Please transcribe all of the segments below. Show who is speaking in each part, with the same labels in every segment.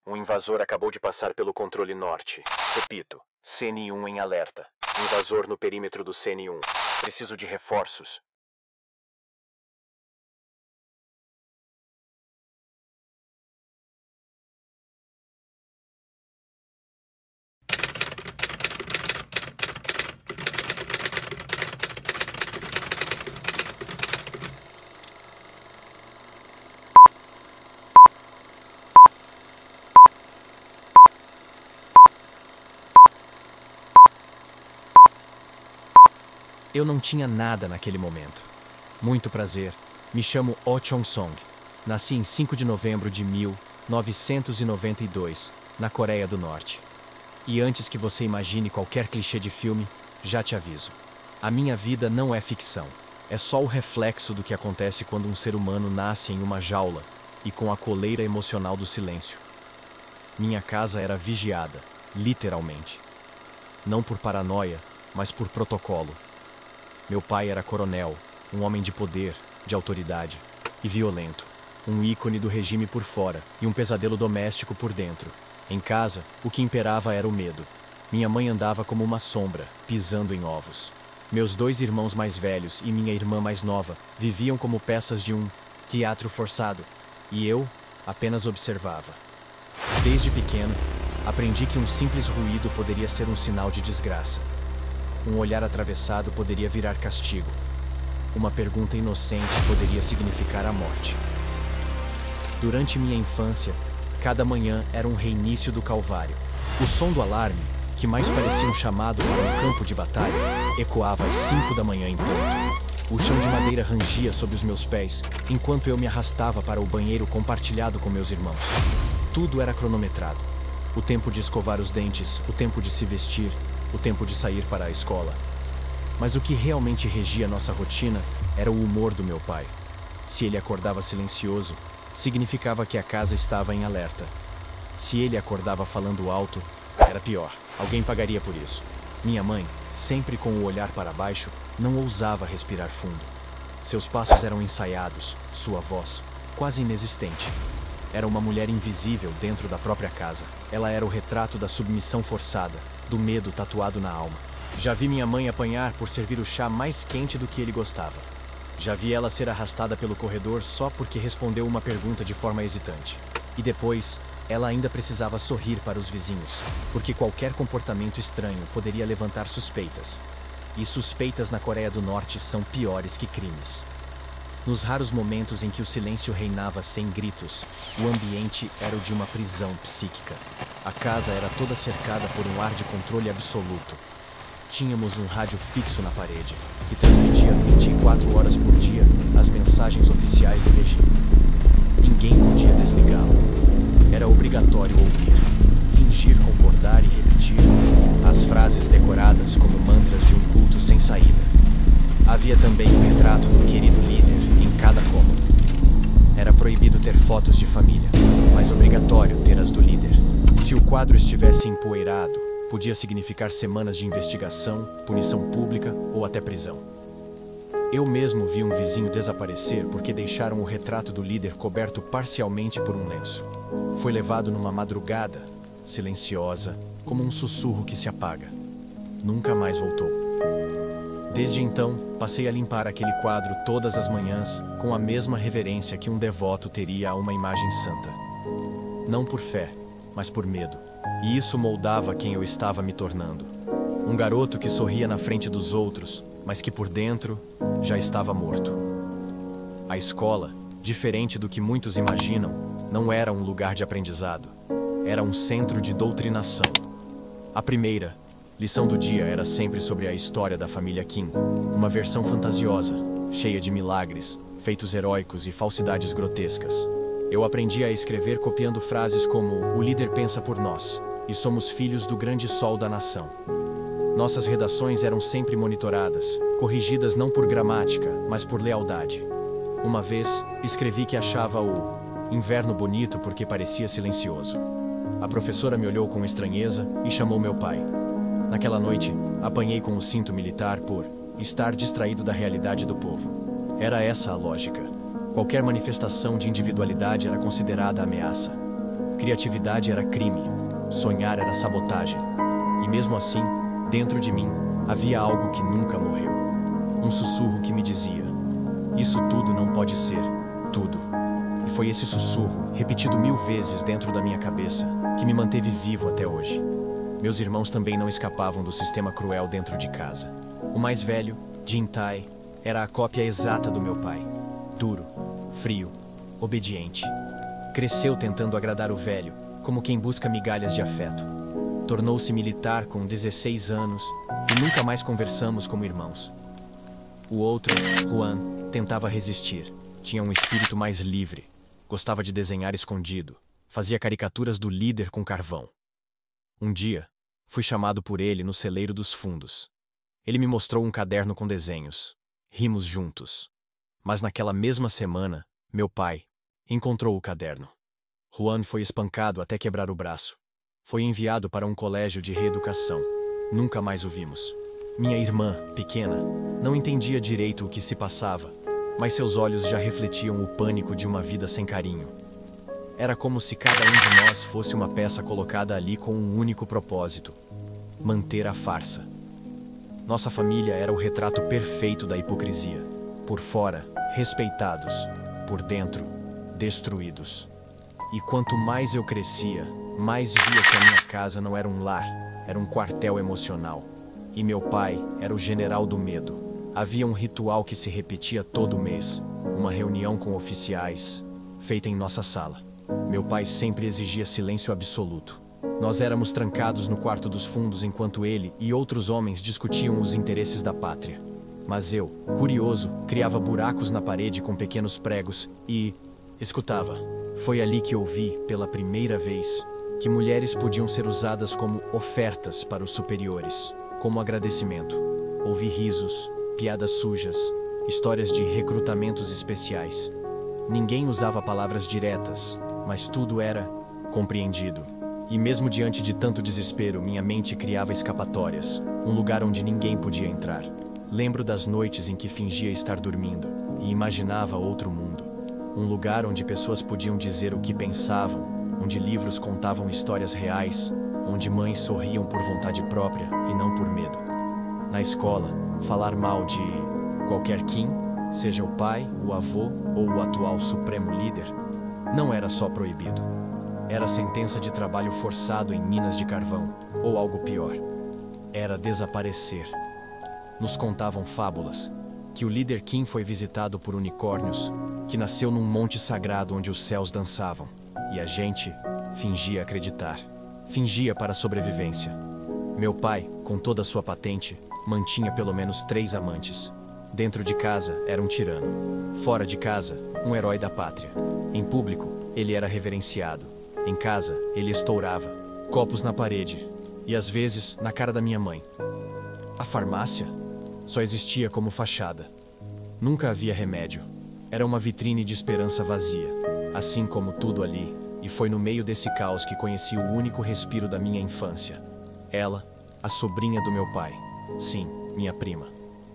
Speaker 1: Um invasor acabou de passar pelo controle norte. Repito, CN1 em alerta. Invasor no perímetro do CN1. Preciso de reforços.
Speaker 2: Eu não tinha nada naquele momento. Muito prazer, me chamo Oh Chong-song. Nasci em 5 de novembro de 1992, na Coreia do Norte. E antes que você imagine qualquer clichê de filme, já te aviso. A minha vida não é ficção. É só o reflexo do que acontece quando um ser humano nasce em uma jaula e com a coleira emocional do silêncio. Minha casa era vigiada, literalmente. Não por paranoia, mas por protocolo. Meu pai era coronel, um homem de poder, de autoridade, e violento. Um ícone do regime por fora e um pesadelo doméstico por dentro. Em casa, o que imperava era o medo. Minha mãe andava como uma sombra, pisando em ovos. Meus 2 irmãos mais velhos e minha irmã mais nova viviam como peças de um teatro forçado, e eu apenas observava. Desde pequeno, aprendi que um simples ruído poderia ser um sinal de desgraça. Um olhar atravessado poderia virar castigo. Uma pergunta inocente poderia significar a morte. Durante minha infância, cada manhã era um reinício do Calvário. O som do alarme, que mais parecia um chamado para um campo de batalha, ecoava às 5 da manhã em ponto. O chão de madeira rangia sob os meus pés, enquanto eu me arrastava para o banheiro compartilhado com meus irmãos. Tudo era cronometrado. O tempo de escovar os dentes, o tempo de se vestir, o tempo de sair para a escola. Mas o que realmente regia nossa rotina era o humor do meu pai. Se ele acordava silencioso, significava que a casa estava em alerta. Se ele acordava falando alto, era pior. Alguém pagaria por isso. Minha mãe, sempre com o olhar para baixo, não ousava respirar fundo. Seus passos eram ensaiados, sua voz quase inexistente. Era uma mulher invisível dentro da própria casa. Ela era o retrato da submissão forçada, do medo tatuado na alma. Já vi minha mãe apanhar por servir o chá mais quente do que ele gostava. Já vi ela ser arrastada pelo corredor só porque respondeu uma pergunta de forma hesitante. E depois, ela ainda precisava sorrir para os vizinhos, porque qualquer comportamento estranho poderia levantar suspeitas. E suspeitas na Coreia do Norte são piores que crimes. Nos raros momentos em que o silêncio reinava sem gritos, o ambiente era o de uma prisão psíquica. A casa era toda cercada por um ar de controle absoluto. Tínhamos um rádio fixo na parede, que transmitia 24 horas por dia as mensagens oficiais do regime. Ninguém podia desligá-lo. Era obrigatório ouvir, fingir concordar e repetir as frases decoradas como mantras de um culto sem saída. Havia também um retrato do querido líder em cada cômodo. Era proibido ter fotos de família, mas obrigatório ter as do líder. Se o quadro estivesse empoeirado, podia significar semanas de investigação, punição pública ou até prisão. Eu mesmo vi um vizinho desaparecer porque deixaram o retrato do líder coberto parcialmente por um lenço. Foi levado numa madrugada, silenciosa, como um sussurro que se apaga. Nunca mais voltou. Desde então, passei a limpar aquele quadro todas as manhãs com a mesma reverência que um devoto teria a uma imagem santa. Não por fé, mas por medo. E isso moldava quem eu estava me tornando. Um garoto que sorria na frente dos outros, mas que por dentro já estava morto. A escola, diferente do que muitos imaginam, não era um lugar de aprendizado. Era um centro de doutrinação. A primeira lição do dia era sempre sobre a história da família Kim, uma versão fantasiosa, cheia de milagres, feitos heróicos e falsidades grotescas. Eu aprendi a escrever copiando frases como "O líder pensa por nós" e "Somos filhos do grande sol da nação". Nossas redações eram sempre monitoradas, corrigidas não por gramática, mas por lealdade. Uma vez, escrevi que achava o inverno bonito porque parecia silencioso. A professora me olhou com estranheza e chamou meu pai. Naquela noite, apanhei com o cinto militar por estar distraído da realidade do povo. Era essa a lógica. Qualquer manifestação de individualidade era considerada ameaça. Criatividade era crime. Sonhar era sabotagem. E mesmo assim, dentro de mim, havia algo que nunca morreu. Um sussurro que me dizia: isso tudo não pode ser tudo. E foi esse sussurro, repetido 1000 vezes dentro da minha cabeça, que me manteve vivo até hoje. Meus irmãos também não escapavam do sistema cruel dentro de casa. O mais velho, Jin Tai, era a cópia exata do meu pai. Duro, frio, obediente. Cresceu tentando agradar o velho, como quem busca migalhas de afeto. Tornou-se militar com 16 anos e nunca mais conversamos como irmãos. O outro, Juan, tentava resistir. Tinha um espírito mais livre. Gostava de desenhar escondido. Fazia caricaturas do líder com carvão. Um dia, fui chamado por ele no celeiro dos fundos. Ele me mostrou um caderno com desenhos. Rimos juntos. Mas naquela mesma semana, meu pai encontrou o caderno. Juan foi espancado até quebrar o braço. Foi enviado para um colégio de reeducação. Nunca mais o vimos. Minha irmã, pequena, não entendia direito o que se passava, mas seus olhos já refletiam o pânico de uma vida sem carinho. Era como se cada um de nós fosse uma peça colocada ali com um único propósito: manter a farsa. Nossa família era o retrato perfeito da hipocrisia. Por fora, respeitados. Por dentro, destruídos. E quanto mais eu crescia, mais via que a minha casa não era um lar, era um quartel emocional. E meu pai era o general do medo. Havia um ritual que se repetia todo mês, uma reunião com oficiais, feita em nossa sala. Meu pai sempre exigia silêncio absoluto. Nós éramos trancados no quarto dos fundos enquanto ele e outros homens discutiam os interesses da pátria. Mas eu, curioso, criava buracos na parede com pequenos pregos e escutava. Foi ali que ouvi, pela primeira vez, que mulheres podiam ser usadas como ofertas para os superiores, como agradecimento. Ouvi risos, piadas sujas, histórias de recrutamentos especiais. Ninguém usava palavras diretas, mas tudo era compreendido. E mesmo diante de tanto desespero, minha mente criava escapatórias, um lugar onde ninguém podia entrar. Lembro das noites em que fingia estar dormindo e imaginava outro mundo. Um lugar onde pessoas podiam dizer o que pensavam, onde livros contavam histórias reais, onde mães sorriam por vontade própria e não por medo. Na escola, falar mal de qualquer Kim, seja o pai, o avô ou o atual supremo líder, não era só proibido. Era sentença de trabalho forçado em minas de carvão, ou algo pior. Era desaparecer. Nos contavam fábulas, que o líder Kim foi visitado por unicórnios, que nasceu num monte sagrado onde os céus dançavam. E a gente fingia acreditar. Fingia para a sobrevivência. Meu pai, com toda a sua patente, mantinha pelo menos 3 amantes. Dentro de casa, era um tirano. Fora de casa, um herói da pátria. Em público, ele era reverenciado. Em casa, ele estourava. Copos na parede. E às vezes, na cara da minha mãe. A farmácia só existia como fachada. Nunca havia remédio. Era uma vitrine de esperança vazia. Assim como tudo ali. E foi no meio desse caos que conheci o único respiro da minha infância. Ela, a sobrinha do meu pai. Sim, minha prima.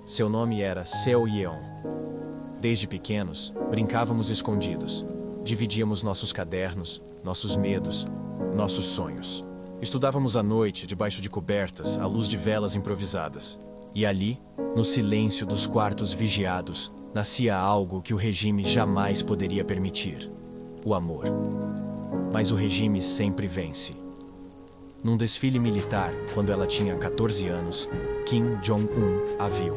Speaker 2: Seu nome era Seo Yeon. Desde pequenos, brincávamos escondidos. Dividíamos nossos cadernos, nossos medos, nossos sonhos. Estudávamos à noite, debaixo de cobertas, à luz de velas improvisadas. E ali, no silêncio dos quartos vigiados, nascia algo que o regime jamais poderia permitir: o amor. Mas o regime sempre vence. Num desfile militar, quando ela tinha 14 anos, Kim Jong-un a viu.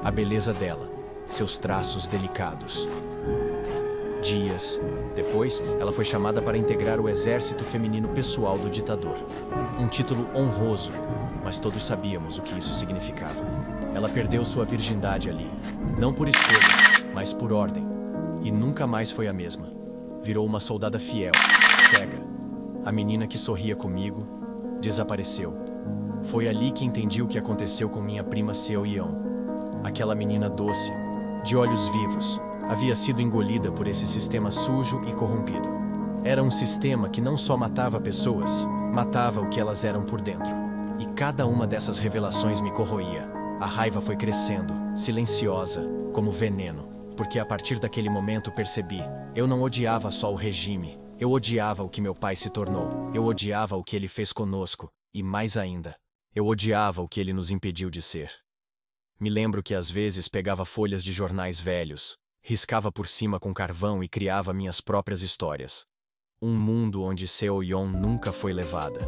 Speaker 2: A beleza dela, seus traços delicados. Dias depois, ela foi chamada para integrar o exército feminino pessoal do ditador. Um título honroso, mas todos sabíamos o que isso significava. Ela perdeu sua virgindade ali, não por escolha, mas por ordem. E nunca mais foi a mesma. Virou uma soldada fiel, cega. A menina que sorria comigo desapareceu. Foi ali que entendi o que aconteceu com minha prima Seo Yeon. Aquela menina doce, de olhos vivos, havia sido engolida por esse sistema sujo e corrompido. Era um sistema que não só matava pessoas, matava o que elas eram por dentro. E cada uma dessas revelações me corroía. A raiva foi crescendo, silenciosa, como veneno. Porque a partir daquele momento percebi, eu não odiava só o regime, Eu odiava o que meu pai se tornou. Eu odiava o que ele fez conosco. E mais ainda, eu odiava o que ele nos impediu de ser. Me lembro que às vezes pegava folhas de jornais velhos, riscava por cima com carvão e criava minhas próprias histórias. Um mundo onde Seo-yeon nunca foi levada.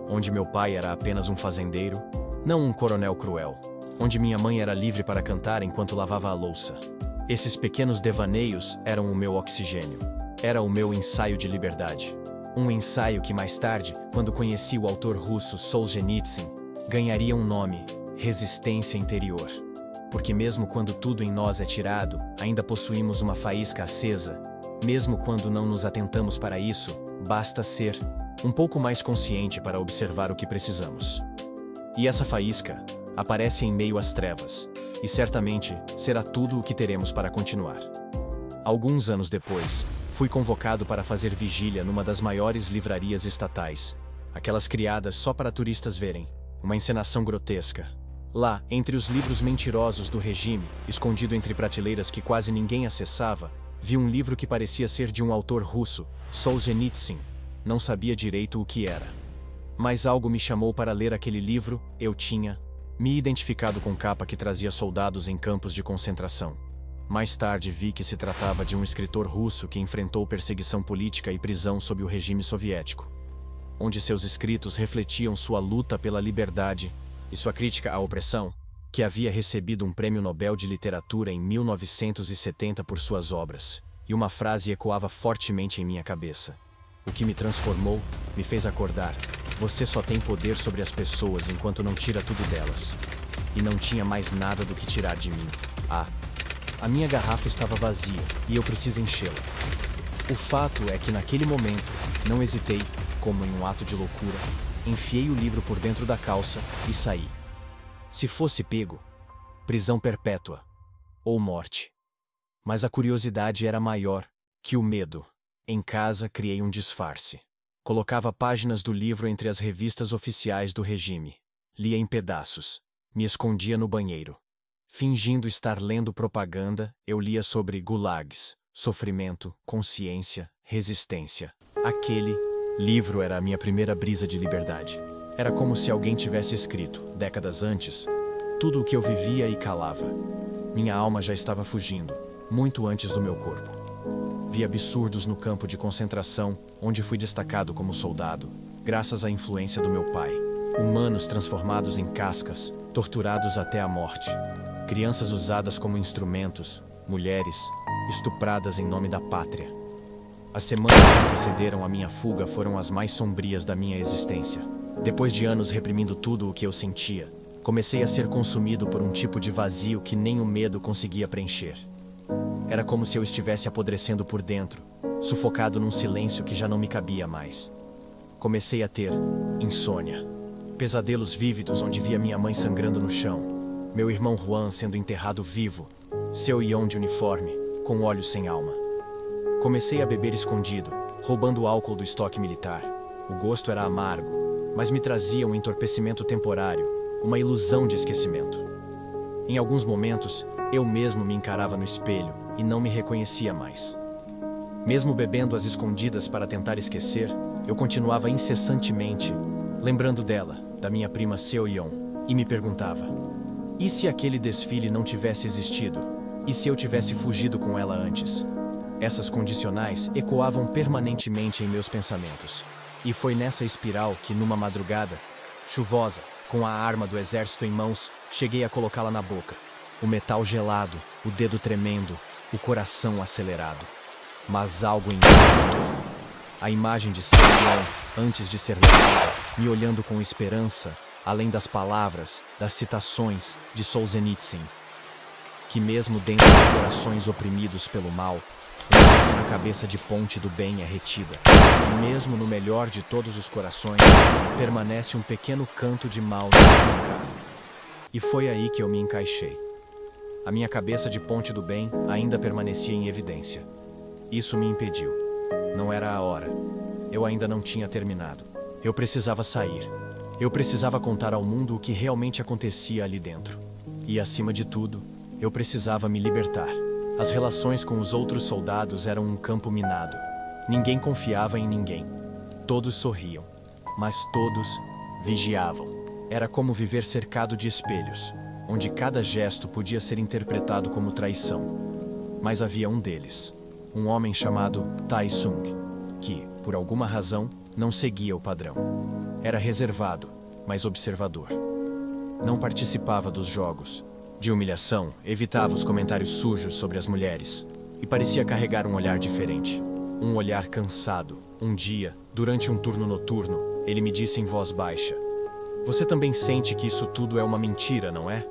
Speaker 2: Onde meu pai era apenas um fazendeiro, não um coronel cruel. Onde minha mãe era livre para cantar enquanto lavava a louça. Esses pequenos devaneios eram o meu oxigênio. Era o meu ensaio de liberdade. Um ensaio que mais tarde, quando conheci o autor russo Solzhenitsyn, ganharia um nome: resistência interior. Porque mesmo quando tudo em nós é tirado, ainda possuímos uma faísca acesa. Mesmo quando não nos atentamos para isso, basta ser um pouco mais consciente para observar o que precisamos. E essa faísca aparece em meio às trevas, e certamente será tudo o que teremos para continuar. Alguns anos depois, fui convocado para fazer vigília numa das maiores livrarias estatais, aquelas criadas só para turistas verem, uma encenação grotesca. Lá, entre os livros mentirosos do regime, escondido entre prateleiras que quase ninguém acessava, vi um livro que parecia ser de um autor russo, Solzhenitsyn. Não sabia direito o que era. Mas algo me chamou para ler aquele livro. Eu tinha me identificado com capa que trazia soldados em campos de concentração. Mais tarde vi que se tratava de um escritor russo que enfrentou perseguição política e prisão sob o regime soviético, onde seus escritos refletiam sua luta pela liberdade e sua crítica à opressão, que havia recebido um prêmio Nobel de Literatura em 1970 por suas obras, e uma frase ecoava fortemente em minha cabeça. O que me transformou, me fez acordar: você só tem poder sobre as pessoas enquanto não tira tudo delas. E não tinha mais nada do que tirar de mim. A minha garrafa estava vazia, e eu preciso enchê-la. O fato é que naquele momento, não hesitei, como em um ato de loucura, enfiei o livro por dentro da calça e saí. Se fosse pego, prisão perpétua ou morte. Mas a curiosidade era maior que o medo. Em casa criei um disfarce. Colocava páginas do livro entre as revistas oficiais do regime. Lia em pedaços. Me escondia no banheiro. Fingindo estar lendo propaganda, eu lia sobre gulags, sofrimento, consciência, resistência. Aquele livro era a minha primeira brisa de liberdade. Era como se alguém tivesse escrito, décadas antes, tudo o que eu vivia e calava. Minha alma já estava fugindo, muito antes do meu corpo. Vi absurdos no campo de concentração, onde fui destacado como soldado, graças à influência do meu pai. Humanos transformados em cascas, torturados até a morte. Crianças usadas como instrumentos, mulheres estupradas em nome da pátria. As semanas que antecederam a minha fuga foram as mais sombrias da minha existência. Depois de anos reprimindo tudo o que eu sentia, comecei a ser consumido por um tipo de vazio que nem o medo conseguia preencher. Era como se eu estivesse apodrecendo por dentro, sufocado num silêncio que já não me cabia mais. Comecei a ter insônia. Pesadelos vívidos onde via minha mãe sangrando no chão, meu irmão Juan sendo enterrado vivo, Seo-yeon de uniforme, com olhos sem alma. Comecei a beber escondido, roubando álcool do estoque militar. O gosto era amargo, mas me trazia um entorpecimento temporário, uma ilusão de esquecimento. Em alguns momentos, eu mesmo me encarava no espelho e não me reconhecia mais. Mesmo bebendo às escondidas para tentar esquecer, eu continuava incessantemente lembrando dela, da minha prima Seo-yeon, e me perguntava: e se aquele desfile não tivesse existido? E se eu tivesse fugido com ela antes? Essas condicionais ecoavam permanentemente em meus pensamentos. E foi nessa espiral que, numa madrugada chuvosa, com a arma do exército em mãos, cheguei a colocá-la na boca. O metal gelado, o dedo tremendo, o coração acelerado. Mas algo em mim mudou. A imagem de Seo-yeon, antes de ser levada, me olhando com esperança, além das palavras, das citações de Solzhenitsyn. Que mesmo dentro de corações oprimidos pelo mal, uma pequena cabeça de ponte do bem é retida. E mesmo no melhor de todos os corações, permanece um pequeno canto de mal não arrancado. E foi aí que eu me encaixei. A minha cabeça de ponte do bem ainda permanecia em evidência. Isso me impediu. Não era a hora. Eu ainda não tinha terminado. Eu precisava sair. Eu precisava contar ao mundo o que realmente acontecia ali dentro. E, acima de tudo, eu precisava me libertar. As relações com os outros soldados eram um campo minado. Ninguém confiava em ninguém. Todos sorriam, mas todos vigiavam. Era como viver cercado de espelhos, onde cada gesto podia ser interpretado como traição. Mas havia um deles, um homem chamado Tai Sung, que, por alguma razão, não seguia o padrão. Era reservado, mas observador. Não participava dos jogos. De humilhação, evitava os comentários sujos sobre as mulheres. E parecia carregar um olhar diferente. Um olhar cansado. Um dia, durante um turno noturno, ele me disse em voz baixa: "Você também sente que isso tudo é uma mentira, não é?"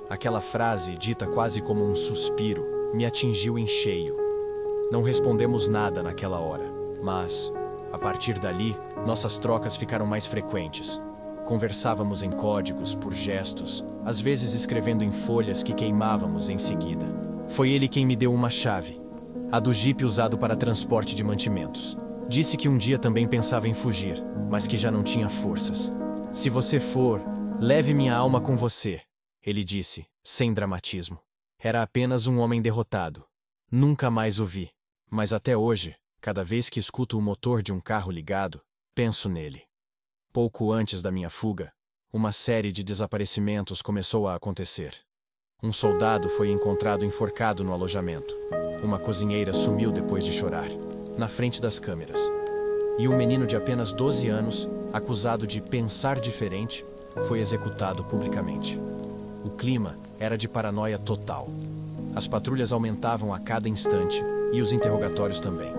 Speaker 2: Aquela frase, dita quase como um suspiro, me atingiu em cheio. Não respondemos nada naquela hora, mas, a partir dali, nossas trocas ficaram mais frequentes. Conversávamos em códigos, por gestos, às vezes escrevendo em folhas que queimávamos em seguida. Foi ele quem me deu uma chave, a do jipe usado para transporte de mantimentos. Disse que um dia também pensava em fugir, mas que já não tinha forças. "Se você for, leve minha alma com você", ele disse, sem dramatismo. Era apenas um homem derrotado. Nunca mais o vi. Mas até hoje, cada vez que escuto o motor de um carro ligado, penso nele. Pouco antes da minha fuga, uma série de desaparecimentos começou a acontecer. Um soldado foi encontrado enforcado no alojamento. Uma cozinheira sumiu depois de chorar, na frente das câmeras. E um menino de apenas 12 anos, acusado de pensar diferente, foi executado publicamente. O clima era de paranoia total. As patrulhas aumentavam a cada instante e os interrogatórios também.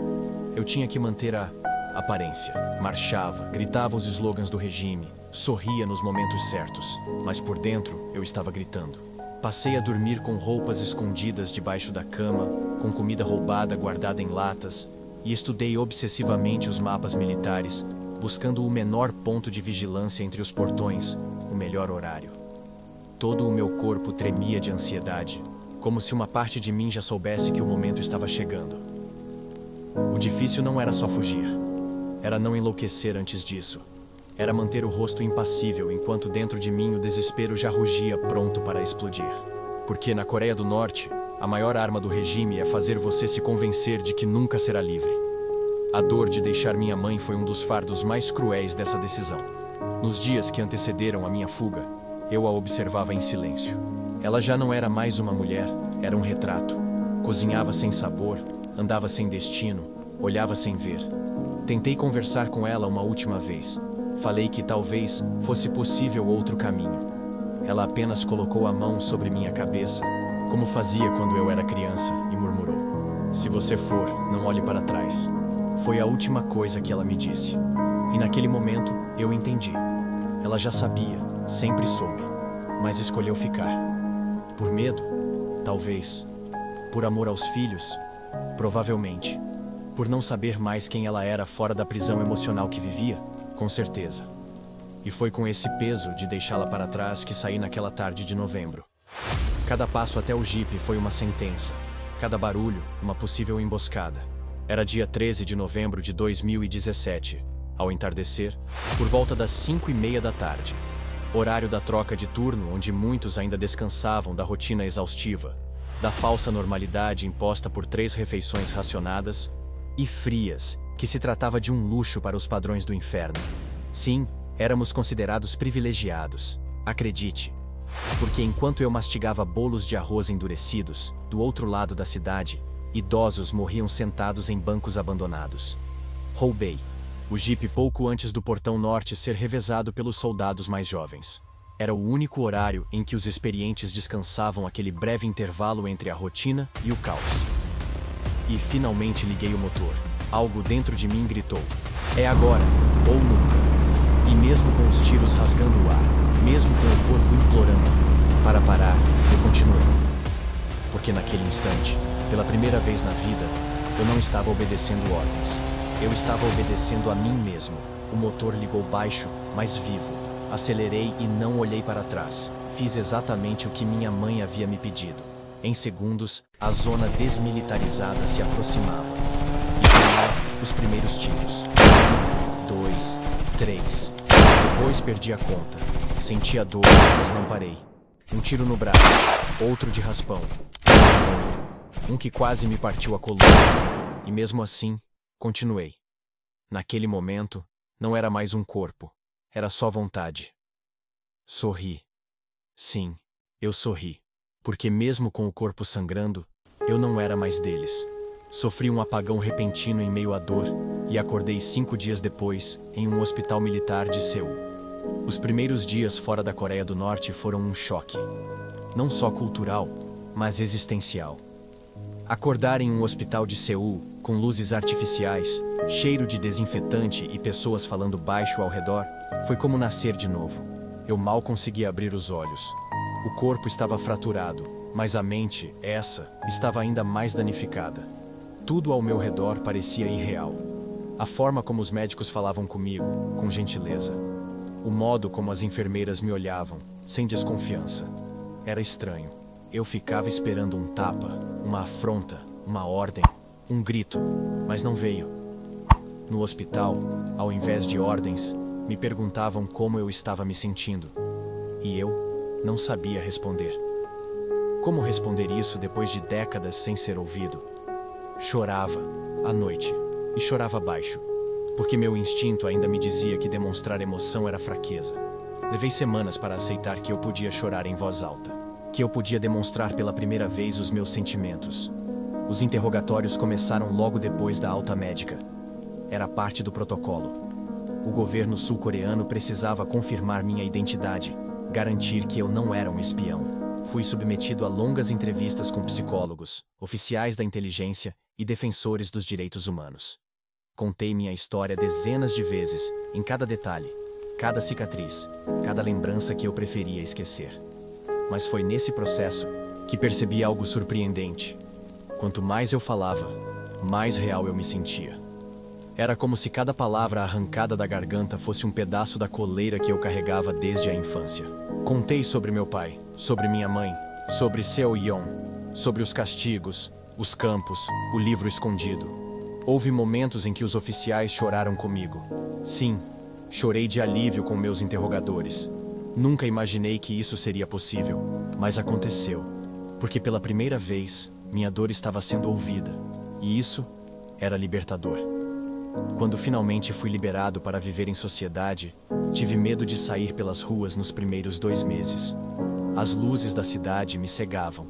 Speaker 2: Eu tinha que manter a aparência. Marchava, gritava os slogans do regime, sorria nos momentos certos, mas por dentro eu estava gritando. Passei a dormir com roupas escondidas debaixo da cama, com comida roubada guardada em latas, e estudei obsessivamente os mapas militares, buscando o menor ponto de vigilância entre os portões, o melhor horário. Todo o meu corpo tremia de ansiedade, como se uma parte de mim já soubesse que o momento estava chegando. O difícil não era só fugir. Era não enlouquecer antes disso. Era manter o rosto impassível enquanto dentro de mim o desespero já rugia pronto para explodir. Porque na Coreia do Norte, a maior arma do regime é fazer você se convencer de que nunca será livre. A dor de deixar minha mãe foi um dos fardos mais cruéis dessa decisão. Nos dias que antecederam a minha fuga, eu a observava em silêncio. Ela já não era mais uma mulher, era um retrato. Cozinhava sem sabor, andava sem destino, olhava sem ver. Tentei conversar com ela uma última vez. Falei que talvez fosse possível outro caminho. Ela apenas colocou a mão sobre minha cabeça, como fazia quando eu era criança, e murmurou: "Se você for, não olhe para trás." Foi a última coisa que ela me disse. E naquele momento, eu entendi. Ela já sabia, sempre soube, mas escolheu ficar. Por medo? Talvez. Por amor aos filhos? Provavelmente. Por não saber mais quem ela era fora da prisão emocional que vivia? Com certeza. E foi com esse peso de deixá-la para trás que saí naquela tarde de novembro. Cada passo até o jipe foi uma sentença. Cada barulho, uma possível emboscada. Era dia 13 de novembro de 2017. Ao entardecer, por volta das 5:30 da tarde. Horário da troca de turno, onde muitos ainda descansavam da rotina exaustiva, da falsa normalidade imposta por 3 refeições racionadas e frias, que se tratava de um luxo para os padrões do inferno. Sim, éramos considerados privilegiados, acredite. Porque enquanto eu mastigava bolos de arroz endurecidos, do outro lado da cidade, idosos morriam sentados em bancos abandonados. Roubei o jipe pouco antes do portão norte ser revezado pelos soldados mais jovens. Era o único horário em que os experientes descansavam aquele breve intervalo entre a rotina e o caos. E finalmente liguei o motor. Algo dentro de mim gritou: "É agora, ou nunca." E mesmo com os tiros rasgando o ar, mesmo com o corpo implorando para parar, eu continuei. Porque naquele instante, pela primeira vez na vida, eu não estava obedecendo ordens. Eu estava obedecendo a mim mesmo. O motor ligou baixo, mas vivo. Acelerei e não olhei para trás. Fiz exatamente o que minha mãe havia me pedido. Em segundos, a zona desmilitarizada se aproximava. E com ela, os primeiros tiros. 1, 2, 3. Depois perdi a conta. Senti a dor, mas não parei. Um tiro no braço, outro de raspão. Um que quase me partiu a coluna. E mesmo assim, Continuei. Naquele momento, não era mais um corpo, era só vontade. Sorri. Sim, eu sorri. Porque mesmo com o corpo sangrando, eu não era mais deles. Sofri um apagão repentino em meio à dor e acordei 5 dias depois em um hospital militar de Seul. Os primeiros dias fora da Coreia do Norte foram um choque. Não só cultural, mas existencial. Acordar em um hospital de Seul, com luzes artificiais, cheiro de desinfetante e pessoas falando baixo ao redor, foi como nascer de novo. Eu mal conseguia abrir os olhos. O corpo estava fraturado, mas a mente, estava ainda mais danificada. Tudo ao meu redor parecia irreal. A forma como os médicos falavam comigo, com gentileza. O modo como as enfermeiras me olhavam, sem desconfiança. Era estranho. Eu ficava esperando um tapa, uma afronta, uma ordem, um grito, mas não veio. No hospital, ao invés de ordens, me perguntavam como eu estava me sentindo. E eu não sabia responder. Como responder isso depois de décadas sem ser ouvido? Chorava, à noite, e chorava baixo, porque meu instinto ainda me dizia que demonstrar emoção era fraqueza. Levei semanas para aceitar que eu podia chorar em voz alta, que eu podia demonstrar pela primeira vez os meus sentimentos. Os interrogatórios começaram logo depois da alta médica. Era parte do protocolo. O governo sul-coreano precisava confirmar minha identidade, garantir que eu não era um espião. Fui submetido a longas entrevistas com psicólogos, oficiais da inteligência e defensores dos direitos humanos. Contei minha história dezenas de vezes, em cada detalhe, cada cicatriz, cada lembrança que eu preferia esquecer. Mas foi nesse processo que percebi algo surpreendente. Quanto mais eu falava, mais real eu me sentia. Era como se cada palavra arrancada da garganta fosse um pedaço da coleira que eu carregava desde a infância. Contei sobre meu pai, sobre minha mãe, sobre Seo-yeon, sobre os castigos, os campos, o livro escondido. Houve momentos em que os oficiais choraram comigo. Sim, chorei de alívio com meus interrogadores. Nunca imaginei que isso seria possível, mas aconteceu. Porque pela primeira vez, minha dor estava sendo ouvida. E isso era libertador. Quando finalmente fui liberado para viver em sociedade, tive medo de sair pelas ruas nos primeiros 2 meses. As luzes da cidade me cegavam.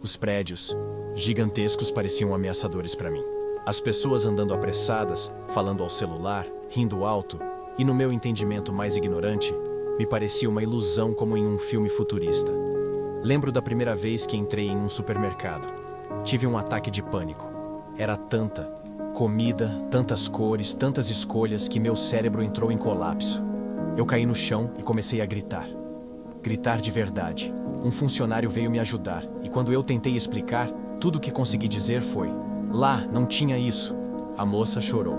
Speaker 2: Os prédios, gigantescos, pareciam ameaçadores para mim. As pessoas andando apressadas, falando ao celular, rindo alto, e no meu entendimento mais ignorante, me parecia uma ilusão como em um filme futurista. Lembro da primeira vez que entrei em um supermercado. Tive um ataque de pânico. Era tanta comida, tantas cores, tantas escolhas que meu cérebro entrou em colapso. Eu caí no chão e comecei a gritar. Gritar de verdade. Um funcionário veio me ajudar e quando eu tentei explicar, tudo o que consegui dizer foi: "Lá, não tinha isso." A moça chorou.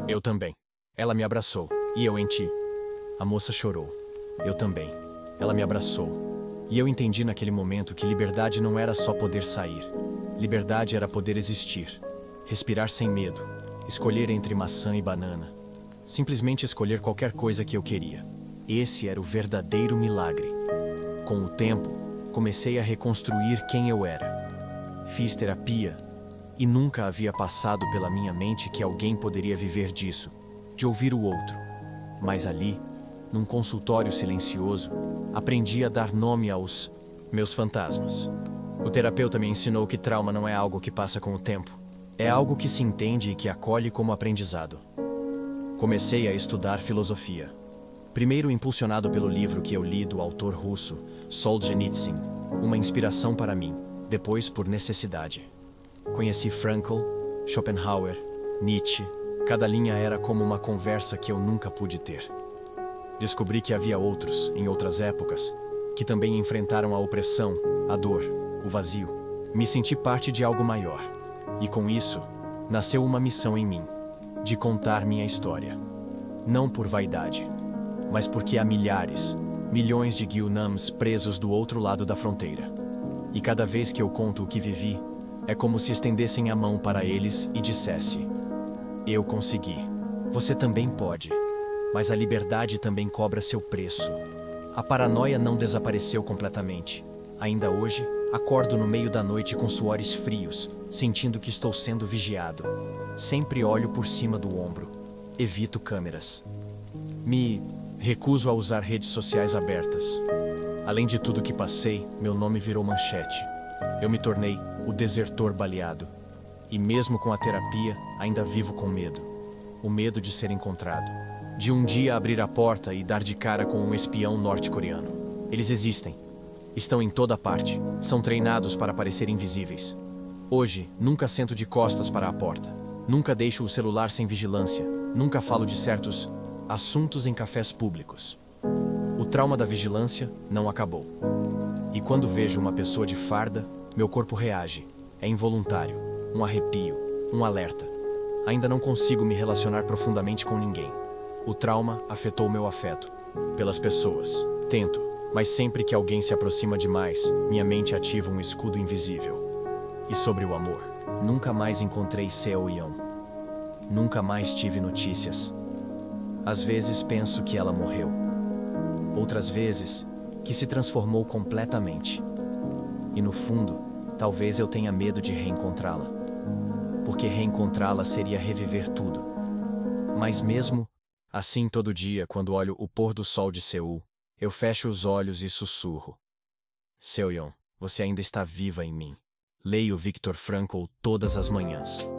Speaker 2: Eu também. Ela me abraçou. E eu em ti. A moça chorou. Eu também. Ela me abraçou. E eu entendi naquele momento que liberdade não era só poder sair. Liberdade era poder existir. Respirar sem medo. Escolher entre maçã e banana. Simplesmente escolher qualquer coisa que eu queria. Esse era o verdadeiro milagre. Com o tempo, comecei a reconstruir quem eu era. Fiz terapia e nunca havia passado pela minha mente que alguém poderia viver disso, de ouvir o outro. Mas ali, num consultório silencioso, aprendi a dar nome aos meus fantasmas. O terapeuta me ensinou que trauma não é algo que passa com o tempo. É algo que se entende e que acolhe como aprendizado. Comecei a estudar filosofia. Primeiro impulsionado pelo livro que eu li do autor russo, Solzhenitsyn, uma inspiração para mim, depois por necessidade. Conheci Frankl, Schopenhauer, Nietzsche. Cada linha era como uma conversa que eu nunca pude ter. Descobri que havia outros, em outras épocas, que também enfrentaram a opressão, a dor, o vazio. Me senti parte de algo maior. E com isso, nasceu uma missão em mim, de contar minha história. Não por vaidade, mas porque há milhares, milhões de Gyu-nams presos do outro lado da fronteira. E cada vez que eu conto o que vivi, é como se estendessem a mão para eles e dissesse: eu consegui. Você também pode. Mas a liberdade também cobra seu preço. A paranoia não desapareceu completamente. Ainda hoje, Acordo no meio da noite com suores frios, sentindo que estou sendo vigiado. Sempre olho por cima do ombro. Evito câmeras. Me recuso a usar redes sociais abertas. Além de tudo que passei, meu nome virou manchete. Eu me tornei o desertor baleado. E mesmo com a terapia, ainda vivo com medo. O medo de ser encontrado. De um dia abrir a porta e dar de cara com um espião norte-coreano. Eles existem. Estão em toda parte. São treinados para parecer invisíveis. Hoje, nunca sento de costas para a porta. Nunca deixo o celular sem vigilância. Nunca falo de certos assuntos em cafés públicos. O trauma da vigilância não acabou. E quando vejo uma pessoa de farda, meu corpo reage. É involuntário. Um arrepio. Um alerta. Ainda não consigo me relacionar profundamente com ninguém. O trauma afetou meu afeto. Pelas pessoas. Tento. Mas sempre que alguém se aproxima demais, minha mente ativa um escudo invisível. E sobre o amor, nunca mais encontrei Seo-yeon. Nunca mais tive notícias. Às vezes penso que ela morreu. Outras vezes, que se transformou completamente. E no fundo, talvez eu tenha medo de reencontrá-la. Porque reencontrá-la seria reviver tudo. Mas mesmo assim, todo dia, quando olho o pôr do sol de Seul, eu fecho os olhos e sussurro. Seo-yeon, você ainda está viva em mim. Leio Viktor Frankl todas as manhãs.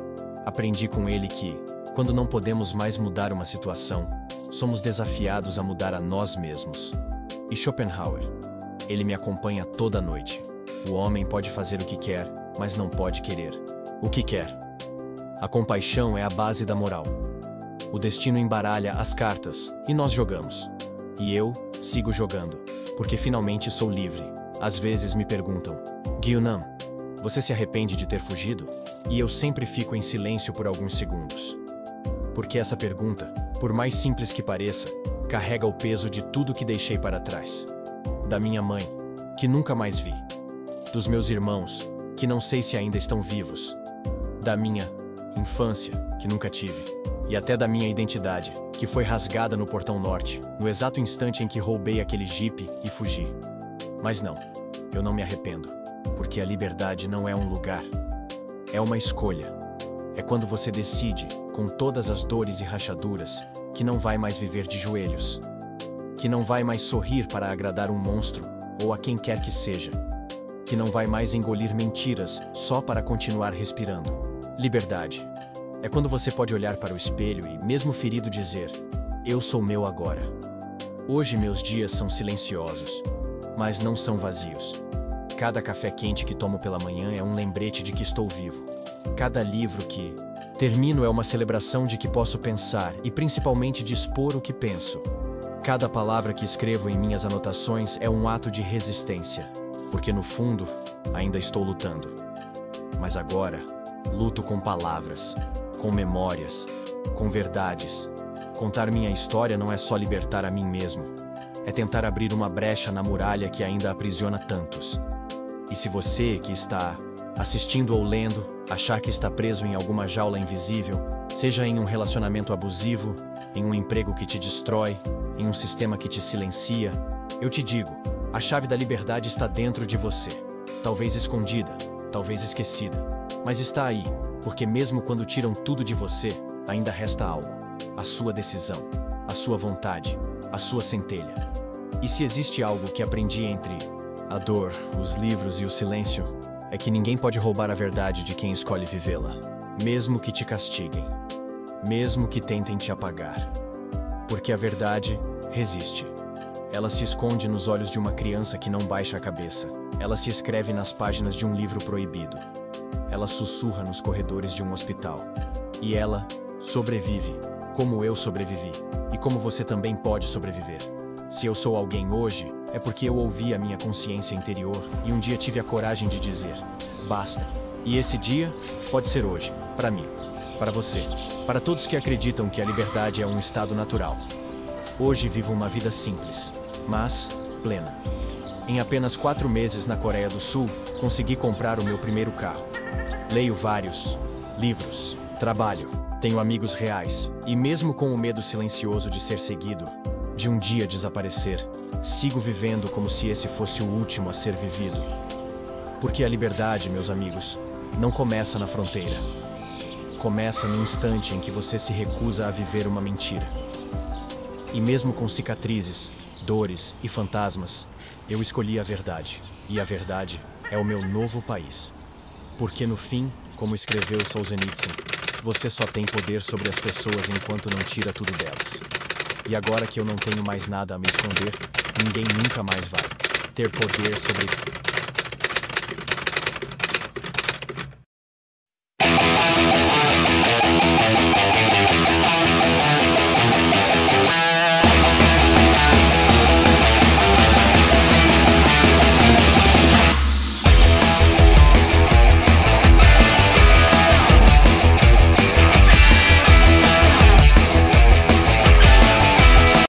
Speaker 2: Aprendi com ele que, quando não podemos mais mudar uma situação, somos desafiados a mudar a nós mesmos. E Schopenhauer. Ele me acompanha toda noite. O homem pode fazer o que quer, mas não pode querer o que quer. A compaixão é a base da moral. O destino embaralha as cartas, e nós jogamos. E eu sigo jogando, porque finalmente sou livre. Às vezes me perguntam, Gyu-nam, você se arrepende de ter fugido? E eu sempre fico em silêncio por alguns segundos. Porque essa pergunta, por mais simples que pareça, carrega o peso de tudo que deixei para trás. Da minha mãe, que nunca mais vi. Dos meus irmãos, que não sei se ainda estão vivos. Da minha infância, que nunca tive. E até da minha identidade, que foi rasgada no portão norte, no exato instante em que roubei aquele jipe e fugi. Mas não, eu não me arrependo, porque a liberdade não é um lugar. É uma escolha. É quando você decide, com todas as dores e rachaduras, que não vai mais viver de joelhos. Que não vai mais sorrir para agradar um monstro, ou a quem quer que seja. Que não vai mais engolir mentiras só para continuar respirando. Liberdade. É quando você pode olhar para o espelho e, mesmo ferido, dizer, eu sou meu agora. Hoje meus dias são silenciosos, mas não são vazios. Cada café quente que tomo pela manhã é um lembrete de que estou vivo. Cada livro que termino é uma celebração de que posso pensar e principalmente de expor o que penso. Cada palavra que escrevo em minhas anotações é um ato de resistência, porque no fundo, ainda estou lutando. Mas agora, luto com palavras. Com memórias, com verdades. Contar minha história não é só libertar a mim mesmo. É tentar abrir uma brecha na muralha que ainda aprisiona tantos. E se você, que está assistindo ou lendo, achar que está preso em alguma jaula invisível, seja em um relacionamento abusivo, em um emprego que te destrói, em um sistema que te silencia, eu te digo, a chave da liberdade está dentro de você. Talvez escondida, talvez esquecida, mas está aí. Porque mesmo quando tiram tudo de você, ainda resta algo. A sua decisão, a sua vontade, a sua centelha. E se existe algo que aprendi entre a dor, os livros e o silêncio, é que ninguém pode roubar a verdade de quem escolhe vivê-la. Mesmo que te castiguem. Mesmo que tentem te apagar. Porque a verdade resiste. Ela se esconde nos olhos de uma criança que não baixa a cabeça. Ela se escreve nas páginas de um livro proibido. Ela sussurra nos corredores de um hospital. E ela sobrevive, como eu sobrevivi, e como você também pode sobreviver. Se eu sou alguém hoje, é porque eu ouvi a minha consciência interior e um dia tive a coragem de dizer, basta. E esse dia pode ser hoje, para mim, para você, para todos que acreditam que a liberdade é um estado natural. Hoje vivo uma vida simples, mas plena. Em apenas 4 meses na Coreia do Sul, consegui comprar o meu primeiro carro. Leio vários livros, trabalho, tenho amigos reais, e mesmo com o medo silencioso de ser seguido, de um dia desaparecer, sigo vivendo como se esse fosse o último a ser vivido. Porque a liberdade, meus amigos, não começa na fronteira. Começa no instante em que você se recusa a viver uma mentira. E mesmo com cicatrizes, dores e fantasmas, eu escolhi a verdade. E a verdade é o meu novo país. Porque no fim, como escreveu Solzhenitsyn, você só tem poder sobre as pessoas enquanto não tira tudo delas. E agora que eu não tenho mais nada a me esconder, ninguém nunca mais vai ter poder sobre